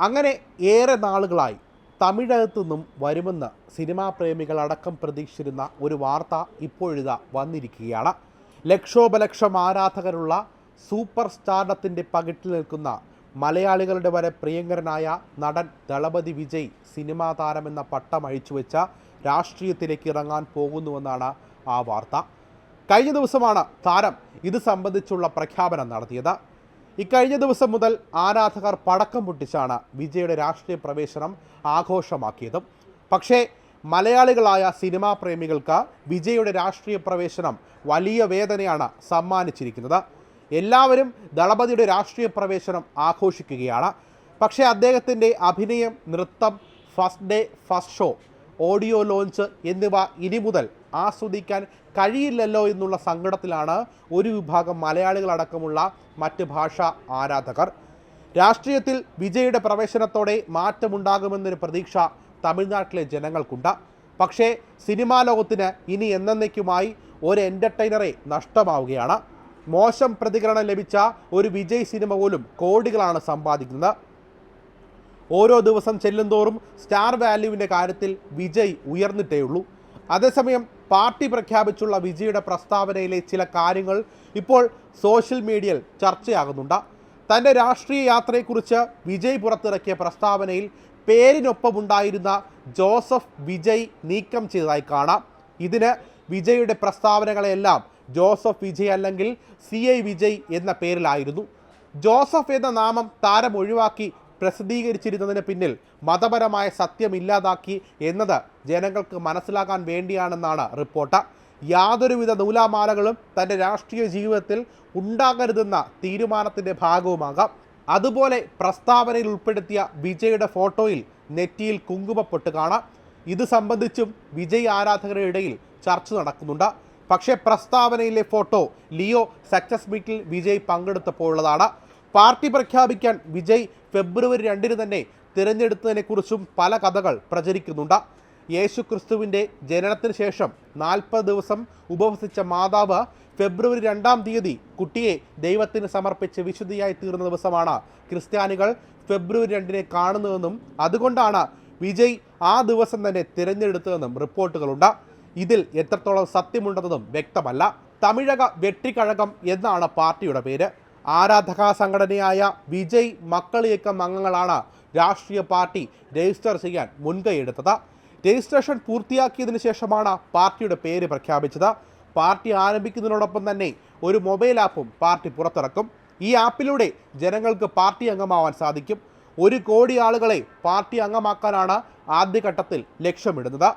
അങ്ങനെ ഏറെ നാളുകളായി തമിഴകത്തു നിന്നും വരുമെന്ന് സിനിമാ പ്രേമികളടക്കം പ്രതീക്ഷിച്ചിരുന്ന ഒരു വാർത്ത ഇപ്പോഴിതാ വന്നിരിക്കുകയാണ്. ലക്ഷോപലക്ഷം ആരാധകരുള്ള സൂപ്പർ സ്റ്റാർഡത്തിൻ്റെ പകിട്ടിൽ നിൽക്കുന്ന മലയാളികളുടെ വരെ പ്രിയങ്കരനായ നടൻ ദളപതി വിജയ് സിനിമാ താരമെന്ന പട്ടം അഴിച്ചുവെച്ച രാഷ്ട്രീയത്തിലേക്ക് ഇറങ്ങാൻ പോകുന്നുവെന്നാണ് ആ വാർത്ത. കഴിഞ്ഞ ദിവസമാണ് താരം ഇത് സംബന്ധിച്ചുള്ള പ്രഖ്യാപനം നടത്തിയത്. ഇക്കഴിഞ്ഞ ദിവസം മുതൽ ആരാധകർ പടക്കം പൊട്ടിച്ചാണ് വിജയുടെ രാഷ്ട്രീയ പ്രവേശനം ആഘോഷമാക്കിയതും. പക്ഷേ മലയാളികളായ സിനിമാ പ്രേമികൾക്ക് വിജയുടെ രാഷ്ട്രീയ പ്രവേശനം വലിയ വേദനയാണ് സമ്മാനിച്ചിരിക്കുന്നത്. എല്ലാവരും ദളപതിയുടെ രാഷ്ട്രീയ പ്രവേശനം ആഘോഷിക്കുകയാണ്. പക്ഷേ അദ്ദേഹത്തിൻ്റെ അഭിനയം, നൃത്തം, first day first show, audio launch എന്നിവ ഇനി മുതൽ ആസ്വദിക്കാൻ കഴിയില്ലല്ലോ എന്നുള്ള സങ്കടത്തിലാണ് ഒരു വിഭാഗം മലയാളികളടക്കമുള്ള മറ്റ് ഭാഷാ ആരാധകർ. രാഷ്ട്രീയത്തിൽ വിജയുടെ പ്രവേശനത്തോടെ മാറ്റമുണ്ടാകുമെന്നൊരു പ്രതീക്ഷ തമിഴ്നാട്ടിലെ ജനങ്ങൾക്കുണ്ട്. പക്ഷേ സിനിമാ ലോകത്തിന് ഇനി എന്നേക്കുമായി ഒരു എൻ്റർടൈനറെ നഷ്ടമാവുകയാണ്. മോശം പ്രതികരണം ലഭിച്ച ഒരു വിജയ് സിനിമ പോലും കോടികളാണ് സമ്പാദിക്കുന്നത്. ഓരോ ദിവസം ചെല്ലുന്തോറും സ്റ്റാർ വാല്യൂവിൻ്റെ കാര്യത്തിൽ വിജയ് ഉയർന്നിട്ടേയുള്ളൂ. അതേസമയം പാർട്ടി പ്രഖ്യാപിച്ചുള്ള വിജയുടെ പ്രസ്താവനയിലെ ചില കാര്യങ്ങൾ ഇപ്പോൾ സോഷ്യൽ മീഡിയയിൽ ചർച്ചയാകുന്നുണ്ട്. തൻ്റെ രാഷ്ട്രീയ യാത്രയെക്കുറിച്ച് വിജയ് പുറത്തിറക്കിയ പ്രസ്താവനയിൽ പേരിനൊപ്പമുണ്ടായിരുന്ന ജോസഫ് വിജയ് നീക്കം ചെയ്തതായി കാണാം. ഇതിന് വിജയുടെ പ്രസ്താവനകളെല്ലാം ജോസഫ് വിജയ് അല്ലെങ്കിൽ CI വിജയ് എന്ന പേരിലായിരുന്നു. ജോസഫ് എന്ന നാമം താരം ഒഴിവാക്കി പ്രസിദ്ധീകരിച്ചിരുന്നതിന് പിന്നിൽ മതപരമായ സത്യം ഇല്ലാതാക്കി എന്നത് ജനങ്ങൾക്ക് മനസ്സിലാക്കാൻ വേണ്ടിയാണെന്നാണ് റിപ്പോർട്ട്. യാതൊരുവിധ നൂലാമാലകളും തൻ്റെ രാഷ്ട്രീയ ജീവിതത്തിൽ ഉണ്ടാകരുതെന്ന തീരുമാനത്തിൻ്റെ ഭാഗവുമാകാം. അതുപോലെ പ്രസ്താവനയിൽ ഉൾപ്പെടുത്തിയ വിജയുടെ ഫോട്ടോയിൽ നെറ്റിയിൽ കുങ്കുമപ്പൊട്ട് കാണാം. ഇത് സംബന്ധിച്ചും വിജയ് ആരാധകരുടെ ഇടയിൽ ചർച്ച നടക്കുന്നുണ്ട്. പക്ഷേ പ്രസ്താവനയിലെ ഫോട്ടോ ലിയോ സക്സസ് മീറ്റിൽ വിജയ് പങ്കെടുത്തപ്പോഴുള്ളതാണ്. പാർട്ടി പ്രഖ്യാപിക്കാൻ വിജയ് ഫെബ്രുവരി 2 തന്നെ തിരഞ്ഞെടുത്തതിനെക്കുറിച്ചും പല കഥകൾ പ്രചരിക്കുന്നുണ്ട്. യേശു ക്രിസ്തുവിൻ്റെ ജനനത്തിന് ശേഷം 40 ദിവസം ഉപവസിച്ച മാതാവ് ഫെബ്രുവരി 2 കുട്ടിയെ ദൈവത്തിന് സമർപ്പിച്ച് വിശുദ്ധിയായി തീർന്ന ദിവസമാണ് ക്രിസ്ത്യാനികൾ ഫെബ്രുവരി 2 കാണുന്നതെന്നും അതുകൊണ്ടാണ് വിജയ് ആ ദിവസം തന്നെ തിരഞ്ഞെടുത്തതെന്നും റിപ്പോർട്ടുകളുണ്ട്. ഇതിൽ എത്രത്തോളം സത്യമുണ്ടെന്നതും വ്യക്തമല്ല. തമിഴക വെട്രിക്കഴകം എന്നാണ് പാർട്ടിയുടെ പേര്. ആരാധക സംഘടനയായ വിജയ് മക്കൾ ഇയക്കം അംഗങ്ങളാണ് രാഷ്ട്രീയ പാർട്ടി രജിസ്റ്റർ ചെയ്യാൻ മുൻകൈയെടുത്തത്. രജിസ്ട്രേഷൻ പൂർത്തിയാക്കിയതിനു ശേഷമാണ് പാർട്ടിയുടെ പേര് പ്രഖ്യാപിച്ചത്. പാർട്ടി ആരംഭിക്കുന്നതിനോടൊപ്പം തന്നെ ഒരു മൊബൈൽ ആപ്പും പാർട്ടി പുറത്തിറക്കും. ഈ ആപ്പിലൂടെ ജനങ്ങൾക്ക് പാർട്ടി അംഗമാവാൻ സാധിക്കും. 1 കോടി ആളുകളെ പാർട്ടി അംഗമാക്കാനാണ് ആദ്യഘട്ടത്തിൽ ലക്ഷ്യമിടുന്നത്.